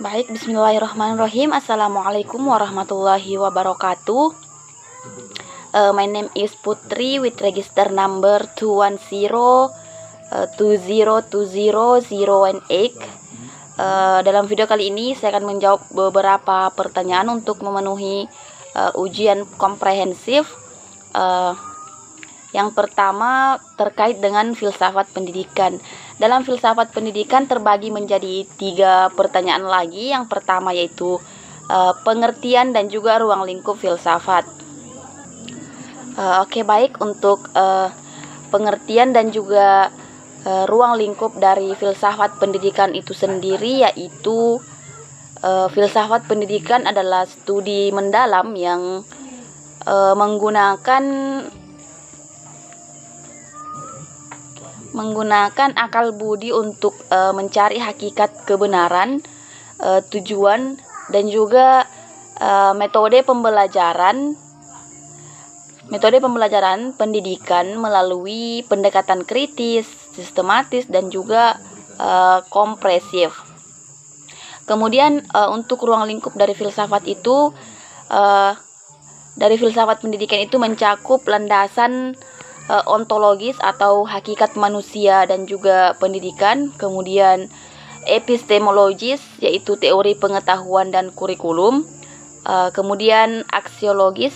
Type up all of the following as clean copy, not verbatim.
Baik, bismillahirrahmanirrahim. Assalamualaikum warahmatullahi wabarakatuh. My name is Putri with register number 210202018. Dalam video kali ini saya akan menjawab beberapa pertanyaan untuk memenuhi ujian komprehensif. Yang pertama terkait dengan filsafat pendidikan. Dalam filsafat pendidikan terbagi menjadi 3 pertanyaan lagi. Yang pertama yaitu pengertian dan juga ruang lingkup filsafat. Oke, baik, untuk pengertian dan juga ruang lingkup dari filsafat pendidikan itu sendiri, yaitu filsafat pendidikan adalah studi mendalam yang menggunakan akal budi untuk mencari hakikat kebenaran, tujuan, dan juga metode pembelajaran pendidikan melalui pendekatan kritis, sistematis, dan juga kompresif. Kemudian untuk ruang lingkup dari filsafat itu, dari filsafat pendidikan itu mencakup landasan ontologis atau hakikat manusia dan juga pendidikan, kemudian epistemologis yaitu teori pengetahuan dan kurikulum, kemudian aksiologis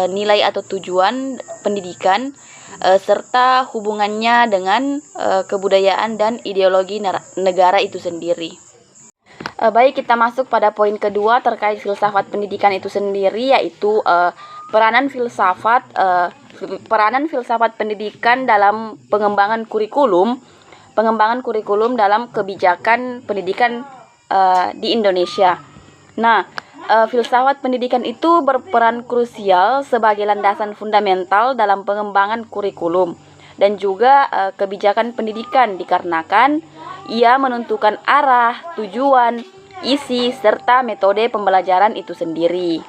nilai atau tujuan pendidikan, serta hubungannya dengan kebudayaan dan ideologi negara itu sendiri. Baik, kita masuk pada poin kedua terkait filsafat pendidikan itu sendiri, yaitu peranan filsafat pendidikan dalam pengembangan kurikulum dalam kebijakan pendidikan di Indonesia. Nah, filsafat pendidikan itu berperan krusial sebagai landasan fundamental dalam pengembangan kurikulum dan juga kebijakan pendidikan, dikarenakan ia menentukan arah, tujuan, isi, serta metode pembelajaran itu sendiri.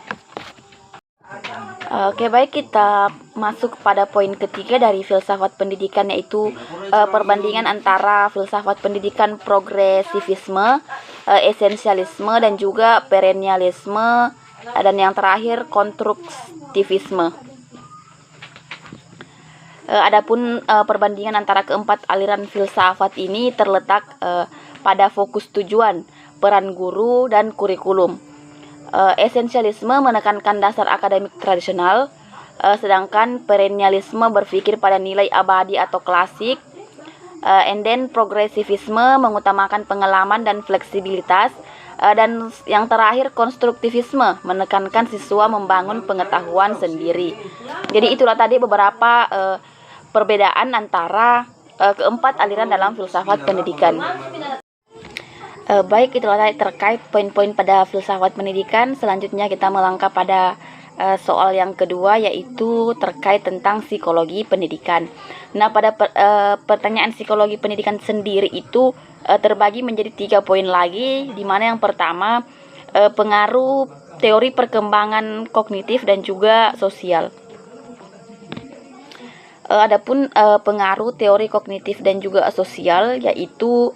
Oke, baik, kita masuk pada poin ketiga dari filsafat pendidikan, yaitu perbandingan antara filsafat pendidikan progresivisme, esensialisme, dan juga perennialisme, dan yang terakhir konstruktivisme. Adapun perbandingan antara keempat aliran filsafat ini terletak pada fokus tujuan, peran guru, dan kurikulum. Esensialisme menekankan dasar akademik tradisional, sedangkan perennialisme berpikir pada nilai abadi atau klasik, and then progresivisme mengutamakan pengalaman dan fleksibilitas, dan yang terakhir konstruktivisme menekankan siswa membangun pengetahuan sendiri. Jadi itulah tadi beberapa perbedaan antara keempat aliran dalam filsafat pendidikan. Baik, itulah tadi terkait poin-poin pada filsafat pendidikan. Selanjutnya kita melangkah pada soal yang kedua, yaitu terkait tentang psikologi pendidikan. Nah, pada pertanyaan psikologi pendidikan sendiri itu terbagi menjadi 3 poin lagi, di mana yang pertama pengaruh teori perkembangan kognitif dan juga sosial. Adapun pengaruh teori kognitif dan juga sosial, yaitu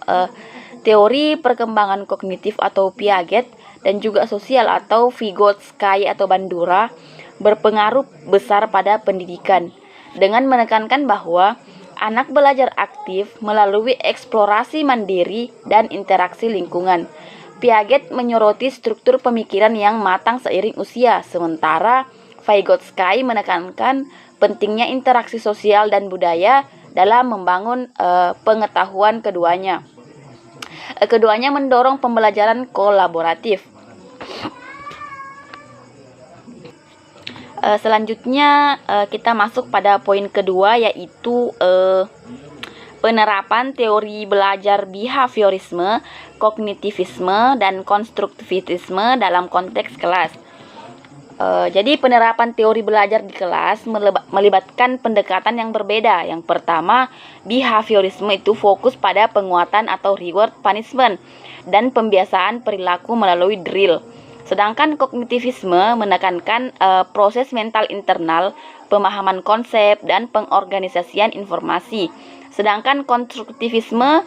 teori perkembangan kognitif atau Piaget dan juga sosial atau Vygotsky atau Bandura berpengaruh besar pada pendidikan dengan menekankan bahwa anak belajar aktif melalui eksplorasi mandiri dan interaksi lingkungan. Piaget menyoroti struktur pemikiran yang matang seiring usia, sementara Vygotsky menekankan pentingnya interaksi sosial dan budaya dalam membangun pengetahuan keduanya. Keduanya mendorong pembelajaran kolaboratif. Selanjutnya kita masuk pada poin kedua, yaitu penerapan teori belajar behaviorisme, kognitivisme, dan konstruktivisme dalam konteks kelas. Jadi penerapan teori belajar di kelas melibatkan pendekatan yang berbeda. Yang pertama, behaviorisme itu fokus pada penguatan atau reward punishment dan pembiasaan perilaku melalui drill. Sedangkan kognitivisme menekankan proses mental internal, pemahaman konsep, dan pengorganisasian informasi. Sedangkan konstruktivisme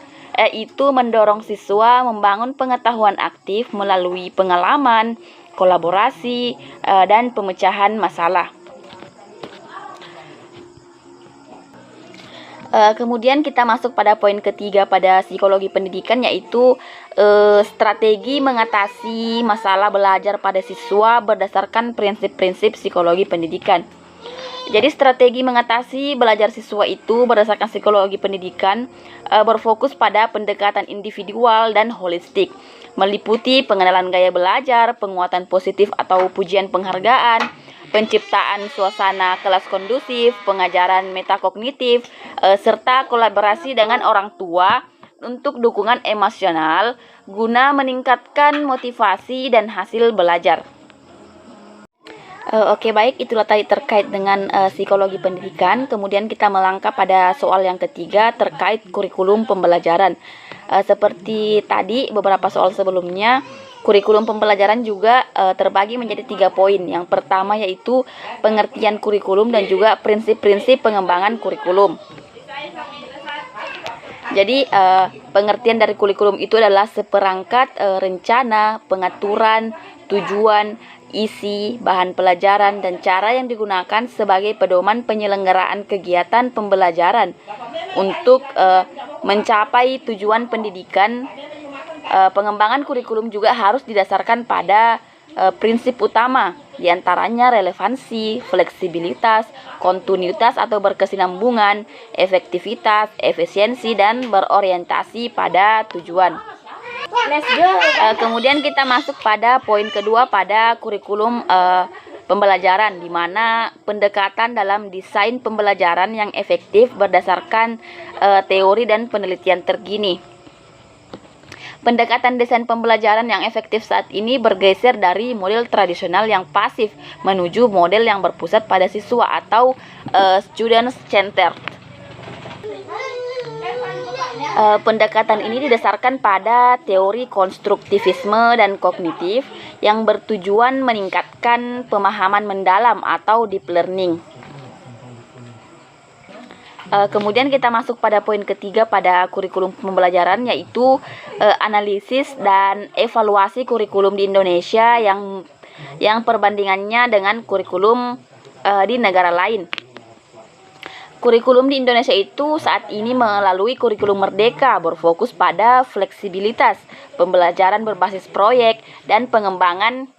itu mendorong siswa membangun pengetahuan aktif melalui pengalaman, kolaborasi, dan pemecahan masalah. Kemudian kita masuk pada poin ketiga pada psikologi pendidikan, yaitu strategi mengatasi masalah belajar pada siswa berdasarkan prinsip-prinsip psikologi pendidikan. Jadi strategi mengatasi belajar siswa itu berdasarkan psikologi pendidikan berfokus pada pendekatan individual dan holistik, meliputi pengenalan gaya belajar, penguatan positif atau pujian penghargaan, penciptaan suasana kelas kondusif, pengajaran metakognitif, serta kolaborasi dengan orang tua untuk dukungan emosional guna meningkatkan motivasi dan hasil belajar. Oke, baik, itulah tadi terkait dengan psikologi pendidikan. Kemudian kita melangkah pada soal yang ketiga terkait kurikulum pembelajaran. Seperti tadi beberapa soal sebelumnya, kurikulum pembelajaran juga terbagi menjadi 3 poin. Yang pertama yaitu pengertian kurikulum dan juga prinsip-prinsip pengembangan kurikulum. Jadi pengertian dari kurikulum itu adalah seperangkat rencana, pengaturan, tujuan, isi, bahan pelajaran, dan cara yang digunakan sebagai pedoman penyelenggaraan kegiatan pembelajaran untuk mencapai tujuan pendidikan. Pengembangan kurikulum juga harus didasarkan pada prinsip utama, diantaranya relevansi, fleksibilitas, kontinuitas atau berkesinambungan, efektivitas, efisiensi, dan berorientasi pada tujuan. Kemudian kita masuk pada poin kedua pada kurikulum pembelajaran, di mana pendekatan dalam desain pembelajaran yang efektif berdasarkan teori dan penelitian terkini. Pendekatan desain pembelajaran yang efektif saat ini bergeser dari model tradisional yang pasif menuju model yang berpusat pada siswa atau student-centered. Pendekatan ini didasarkan pada teori konstruktivisme dan kognitif yang bertujuan meningkatkan pemahaman mendalam atau deep learning. Kemudian kita masuk pada poin ketiga pada kurikulum pembelajaran, yaitu analisis dan evaluasi kurikulum di Indonesia yang perbandingannya dengan kurikulum di negara lain. Kurikulum di Indonesia itu saat ini melalui kurikulum merdeka berfokus pada fleksibilitas, pembelajaran berbasis proyek, dan pengembangan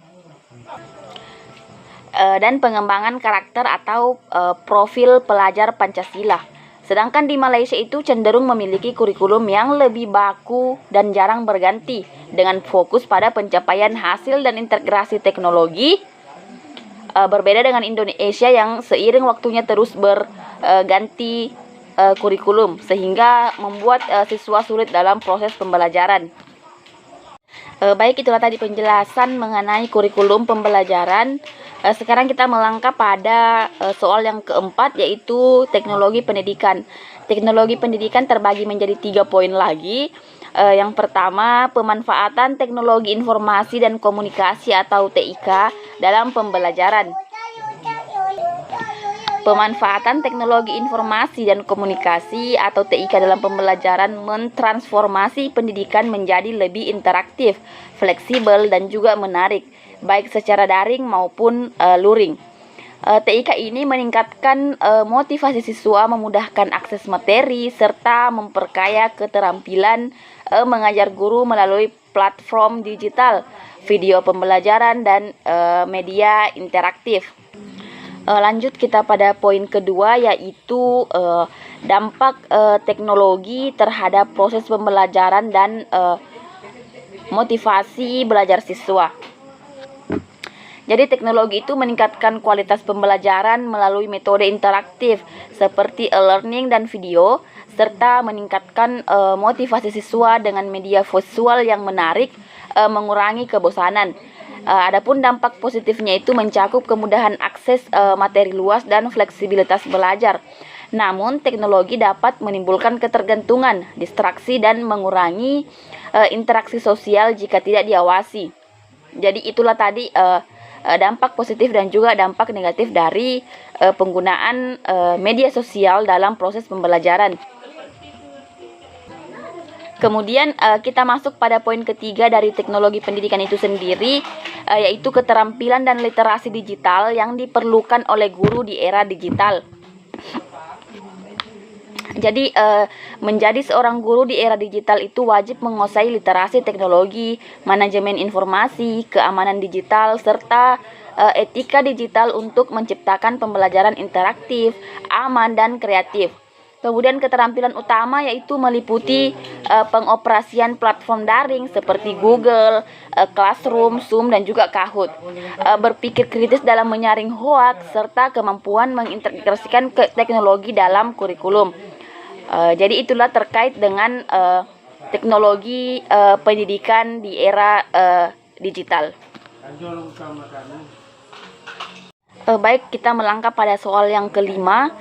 karakter atau profil pelajar Pancasila. Sedangkan di Malaysia itu cenderung memiliki kurikulum yang lebih baku dan jarang berganti, dengan fokus pada pencapaian hasil dan integrasi teknologi. Berbeda dengan Indonesia yang seiring waktunya terus berganti kurikulum, sehingga membuat siswa sulit dalam proses pembelajaran. Baik, itulah tadi penjelasan mengenai kurikulum pembelajaran. Sekarang kita melangkah pada soal yang keempat, yaitu teknologi pendidikan. Teknologi pendidikan terbagi menjadi 3 poin lagi. Yang pertama, pemanfaatan teknologi informasi dan komunikasi atau TIK dalam pembelajaran. Pemanfaatan teknologi informasi dan komunikasi atau TIK dalam pembelajaran mentransformasi pendidikan menjadi lebih interaktif, fleksibel, dan juga menarik, baik secara daring maupun luring. TIK ini meningkatkan motivasi siswa, memudahkan akses materi, serta memperkaya keterampilan mengajar guru melalui platform digital, video pembelajaran, dan media interaktif. Lanjut kita pada poin kedua, yaitu dampak teknologi terhadap proses pembelajaran dan motivasi belajar siswa. Jadi teknologi itu meningkatkan kualitas pembelajaran melalui metode interaktif seperti e-learning dan video, serta meningkatkan motivasi siswa dengan media visual yang menarik, mengurangi kebosanan. Adapun dampak positifnya itu mencakup kemudahan akses materi luas dan fleksibilitas belajar. Namun teknologi dapat menimbulkan ketergantungan, distraksi, dan mengurangi interaksi sosial jika tidak diawasi. Jadi itulah tadi dampak positif dan juga dampak negatif dari penggunaan media sosial dalam proses pembelajaran. Kemudian kita masuk pada poin ketiga dari teknologi pendidikan itu sendiri, yaitu keterampilan dan literasi digital yang diperlukan oleh guru di era digital. Jadi menjadi seorang guru di era digital itu wajib menguasai literasi teknologi, manajemen informasi, keamanan digital, serta etika digital untuk menciptakan pembelajaran interaktif, aman, dan kreatif. Kemudian keterampilan utama yaitu meliputi pengoperasian platform daring seperti Google, Classroom, Zoom, dan juga Kahoot. Berpikir kritis dalam menyaring hoaks, serta kemampuan mengintegrasikan teknologi dalam kurikulum. Jadi itulah terkait dengan teknologi pendidikan di era digital. Baik, kita melangkah pada soal yang kelima.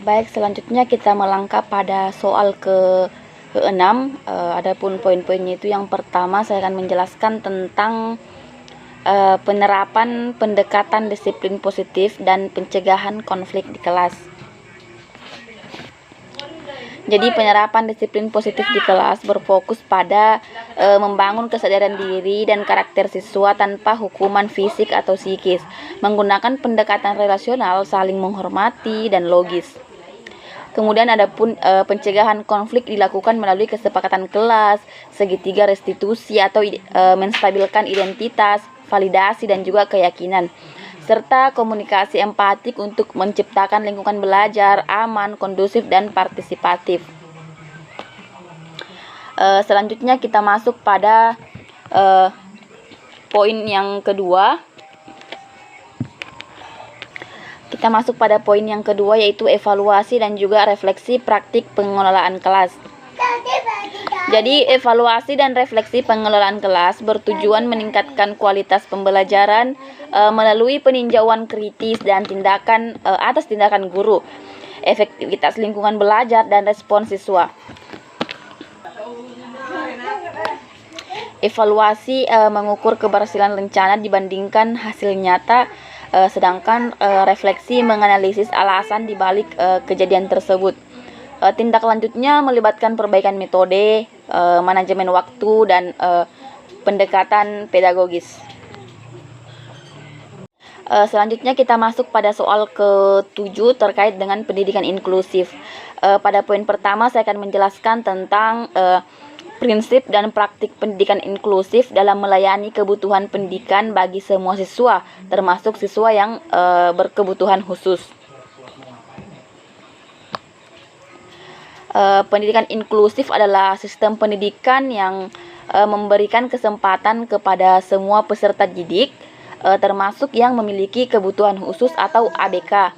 Baik, selanjutnya kita melangkah pada soal ke-6. Adapun poin-poinnya itu yang pertama saya akan menjelaskan tentang penerapan pendekatan disiplin positif dan pencegahan konflik di kelas. Jadi penerapan disiplin positif di kelas berfokus pada membangun kesadaran diri dan karakter siswa tanpa hukuman fisik atau psikis, menggunakan pendekatan relasional, saling menghormati, dan logis. Kemudian ada pun pencegahan konflik dilakukan melalui kesepakatan kelas, segitiga restitusi atau menstabilkan identitas, validasi, dan juga keyakinan, serta komunikasi empatik untuk menciptakan lingkungan belajar aman, kondusif, dan partisipatif. Selanjutnya kita masuk pada poin yang kedua. Kita masuk pada poin yang kedua, yaitu evaluasi dan juga refleksi praktik pengelolaan kelas. Jadi evaluasi dan refleksi pengelolaan kelas bertujuan meningkatkan kualitas pembelajaran melalui peninjauan kritis dan tindakan atas tindakan guru, efektivitas lingkungan belajar, dan respons siswa. Evaluasi mengukur keberhasilan rencana dibandingkan hasil nyata, sedangkan refleksi menganalisis alasan di balik kejadian tersebut. Tindak lanjutnya melibatkan perbaikan metode, manajemen waktu, dan pendekatan pedagogis. Selanjutnya kita masuk pada soal ke-7 terkait dengan pendidikan inklusif. Pada poin pertama saya akan menjelaskan tentang prinsip dan praktik pendidikan inklusif dalam melayani kebutuhan pendidikan bagi semua siswa, termasuk siswa yang berkebutuhan khusus. Pendidikan inklusif adalah sistem pendidikan yang memberikan kesempatan kepada semua peserta didik, termasuk yang memiliki kebutuhan khusus atau ABK,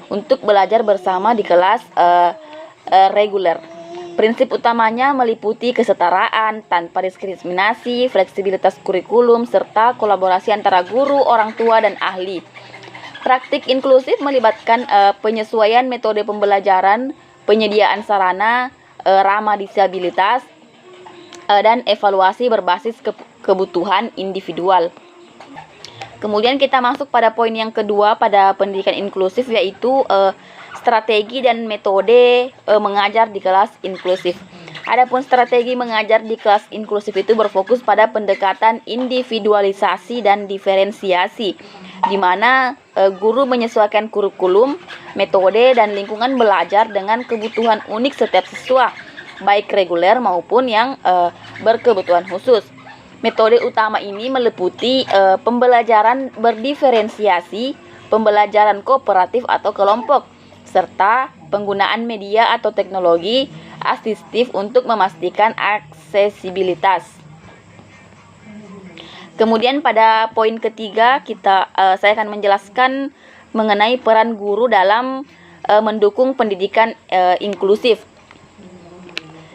untuk belajar bersama di kelas reguler. Prinsip utamanya meliputi kesetaraan tanpa diskriminasi, fleksibilitas kurikulum, serta kolaborasi antara guru, orang tua, dan ahli. Praktik inklusif melibatkan penyesuaian metode pembelajaran, penyediaan sarana ramah disabilitas, dan evaluasi berbasis kebutuhan individual. Kemudian kita masuk pada poin yang kedua pada pendidikan inklusif, yaitu strategi dan metode mengajar di kelas inklusif. Adapun strategi mengajar di kelas inklusif itu berfokus pada pendekatan individualisasi dan diferensiasi, di mana guru menyesuaikan kurikulum, metode, dan lingkungan belajar dengan kebutuhan unik setiap siswa, baik reguler maupun yang berkebutuhan khusus. Metode utama ini meliputi pembelajaran berdiferensiasi, pembelajaran kooperatif atau kelompok, serta penggunaan media atau teknologi asistif untuk memastikan aksesibilitas. Kemudian pada poin ketiga saya akan menjelaskan mengenai peran guru dalam mendukung pendidikan inklusif.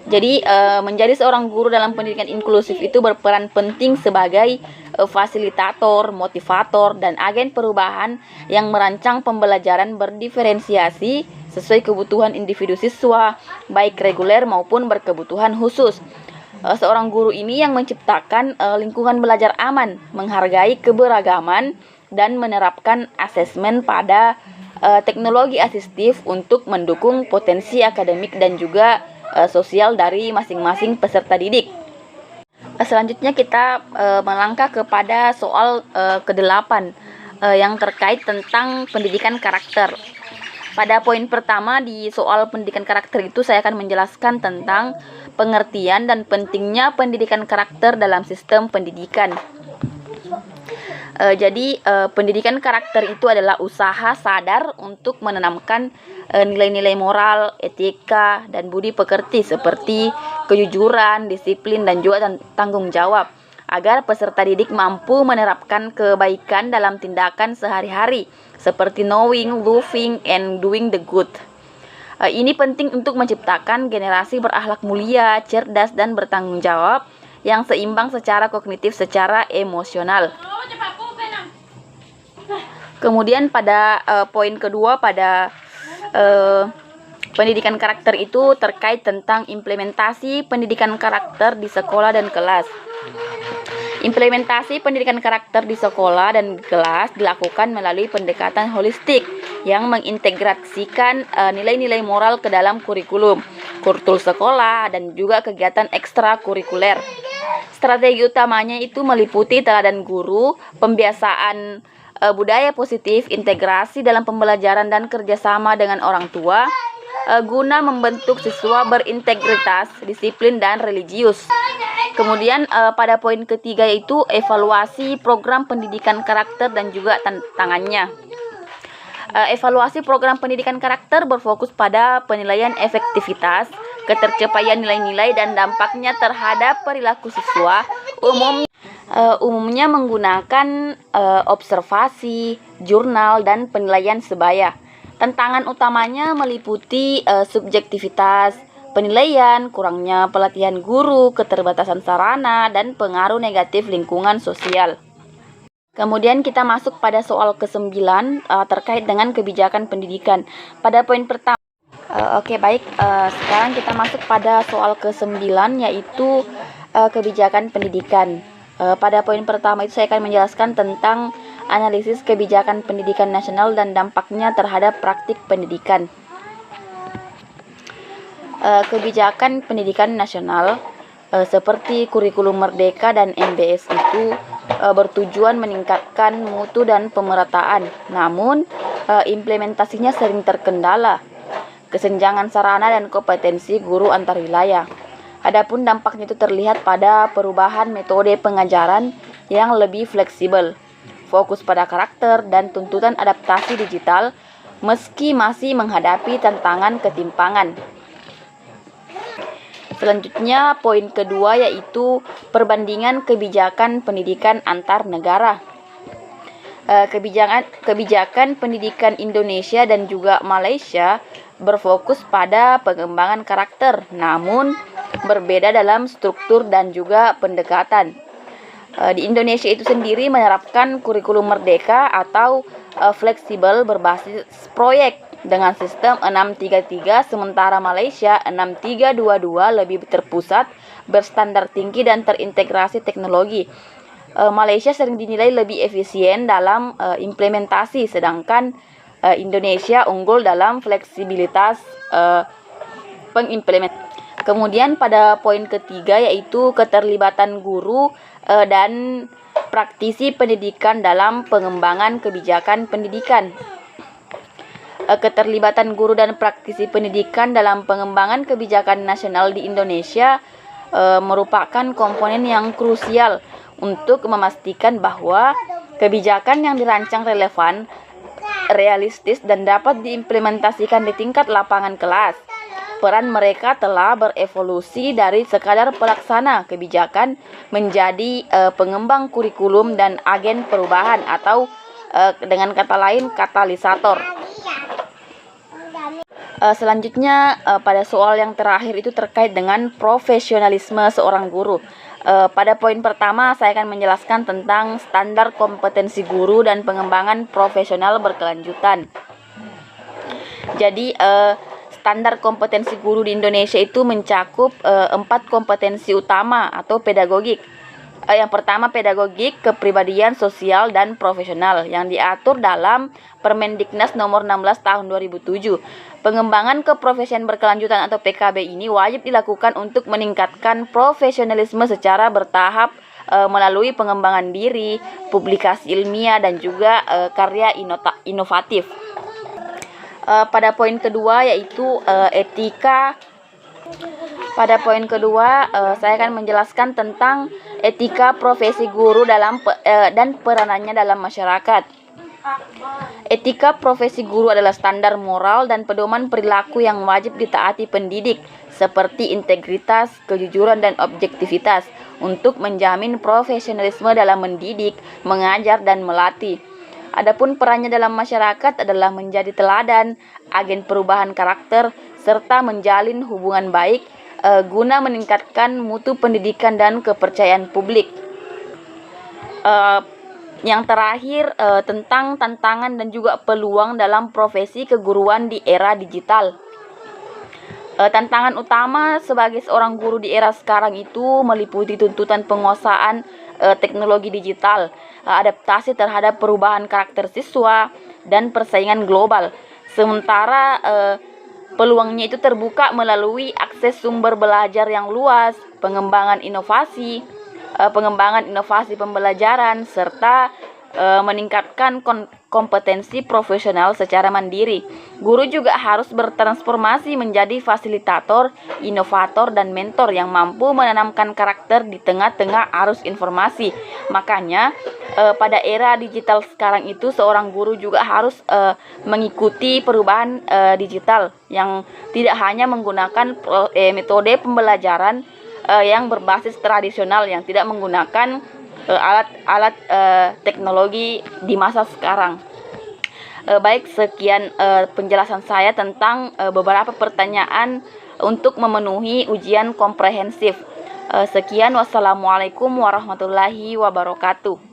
Jadi menjadi seorang guru dalam pendidikan inklusif itu berperan penting sebagai fasilitator, motivator, dan agen perubahan yang merancang pembelajaran berdiferensiasi sesuai kebutuhan individu siswa, baik reguler maupun berkebutuhan khusus. Seorang guru ini yang menciptakan lingkungan belajar aman, menghargai keberagaman, dan menerapkan asesmen pada teknologi asistif untuk mendukung potensi akademik dan juga sosial dari masing-masing peserta didik. Selanjutnya kita melangkah kepada soal ke-8 yang terkait tentang pendidikan karakter. Pada poin pertama di soal pendidikan karakter itu saya akan menjelaskan tentang pengertian dan pentingnya pendidikan karakter dalam sistem pendidikan. Jadi pendidikan karakter itu adalah usaha sadar untuk menanamkan nilai-nilai moral, etika, dan budi pekerti seperti kejujuran, disiplin, dan juga tanggung jawab agar peserta didik mampu menerapkan kebaikan dalam tindakan sehari-hari seperti knowing, loving, and doing the good. Ini penting untuk menciptakan generasi berakhlak mulia, cerdas, dan bertanggung jawab yang seimbang secara kognitif, secara emosional. Kemudian pada poin kedua pada pendidikan karakter itu terkait tentang implementasi pendidikan karakter di sekolah dan kelas. Implementasi pendidikan karakter di sekolah dan kelas dilakukan melalui pendekatan holistik yang mengintegrasikan nilai-nilai moral ke dalam kurikulum, kultur sekolah, dan juga kegiatan ekstrakurikuler. Strategi utamanya itu meliputi teladan guru, pembiasaan budaya positif, integrasi dalam pembelajaran dan kerjasama dengan orang tua, guna membentuk siswa berintegritas, disiplin, dan religius. Kemudian pada poin ketiga yaitu evaluasi program pendidikan karakter dan juga tantangannya. Evaluasi program pendidikan karakter berfokus pada penilaian efektivitas, ketercapaian nilai-nilai, dan dampaknya terhadap perilaku siswa, umumnya menggunakan observasi, jurnal, dan penilaian sebaya. Tantangan utamanya meliputi subjektivitas penilaian, kurangnya pelatihan guru, keterbatasan sarana, dan pengaruh negatif lingkungan sosial. Kemudian kita masuk pada soal ke-9 terkait dengan kebijakan pendidikan. Pada poin pertama, sekarang kita masuk pada soal ke-9 yaitu kebijakan pendidikan. Pada poin pertama itu saya akan menjelaskan tentang analisis kebijakan pendidikan nasional dan dampaknya terhadap praktik pendidikan. Kebijakan pendidikan nasional seperti kurikulum merdeka dan MBS itu bertujuan meningkatkan mutu dan pemerataan. Namun implementasinya sering terkendala kesenjangan sarana dan kompetensi guru antar wilayah. Adapun dampaknya itu terlihat pada perubahan metode pengajaran yang lebih fleksibel, fokus pada karakter dan tuntutan adaptasi digital meski masih menghadapi tantangan ketimpangan. Selanjutnya poin kedua yaitu perbandingan kebijakan pendidikan antar negara. Kebijakan pendidikan Indonesia dan juga Malaysia berfokus pada pengembangan karakter, namun berbeda dalam struktur dan juga pendekatan. Di Indonesia itu sendiri menerapkan kurikulum merdeka atau fleksibel berbasis proyek dengan sistem 633, sementara Malaysia 6322 lebih terpusat, berstandar tinggi dan terintegrasi teknologi. Malaysia sering dinilai lebih efisien dalam implementasi, sedangkan Indonesia unggul dalam fleksibilitas pengimplementasi. Kemudian pada poin ketiga yaitu keterlibatan guru dan praktisi pendidikan dalam pengembangan kebijakan pendidikan. Keterlibatan guru dan praktisi pendidikan dalam pengembangan kebijakan nasional di Indonesia merupakan komponen yang krusial untuk memastikan bahwa kebijakan yang dirancang relevan, realistis, dan dapat diimplementasikan di tingkat lapangan kelas. Peran mereka telah berevolusi dari sekadar pelaksana kebijakan menjadi pengembang kurikulum dan agen perubahan atau dengan kata lain katalisator. Selanjutnya pada soal yang terakhir itu terkait dengan profesionalisme seorang guru. Pada poin pertama saya akan menjelaskan tentang standar kompetensi guru dan pengembangan profesional berkelanjutan. Jadi standar kompetensi guru di Indonesia itu mencakup 4 kompetensi utama atau pedagogik. Yang pertama, pedagogik, kepribadian, sosial, dan profesional yang diatur dalam Permendiknas nomor 16 tahun 2007. Pengembangan keprofesian berkelanjutan atau PKB ini wajib dilakukan untuk meningkatkan profesionalisme secara bertahap melalui pengembangan diri, publikasi ilmiah, dan juga karya inovatif. Pada poin kedua yaitu etika. Pada poin kedua, saya akan menjelaskan tentang etika profesi guru dan peranannya dalam masyarakat. Etika profesi guru adalah standar moral dan pedoman perilaku yang wajib ditaati pendidik, seperti integritas, kejujuran, dan objektivitas, untuk menjamin profesionalisme dalam mendidik, mengajar, dan melatih. Adapun perannya dalam masyarakat adalah menjadi teladan, agen perubahan karakter, serta menjalin hubungan baik guna meningkatkan mutu pendidikan dan kepercayaan publik. Yang terakhir tentang tantangan dan juga peluang dalam profesi keguruan di era digital. Tantangan utama sebagai seorang guru di era sekarang itu meliputi tuntutan penguasaan teknologi digital, adaptasi terhadap perubahan karakter siswa, dan persaingan global. Sementara peluangnya itu terbuka melalui akses sumber belajar yang luas, pengembangan inovasi pembelajaran, serta meningkatkan kompetensi profesional secara mandiri. Guru juga harus bertransformasi menjadi fasilitator, inovator, dan mentor yang mampu menanamkan karakter di tengah-tengah arus informasi. Makanya pada era digital sekarang itu seorang guru juga harus mengikuti perubahan digital yang tidak hanya menggunakan metode pembelajaran yang berbasis tradisional yang tidak menggunakan alat-alat teknologi di masa sekarang. Baik, sekian penjelasan saya tentang beberapa pertanyaan untuk memenuhi ujian komprehensif. Sekian, wassalamualaikum warahmatullahi wabarakatuh.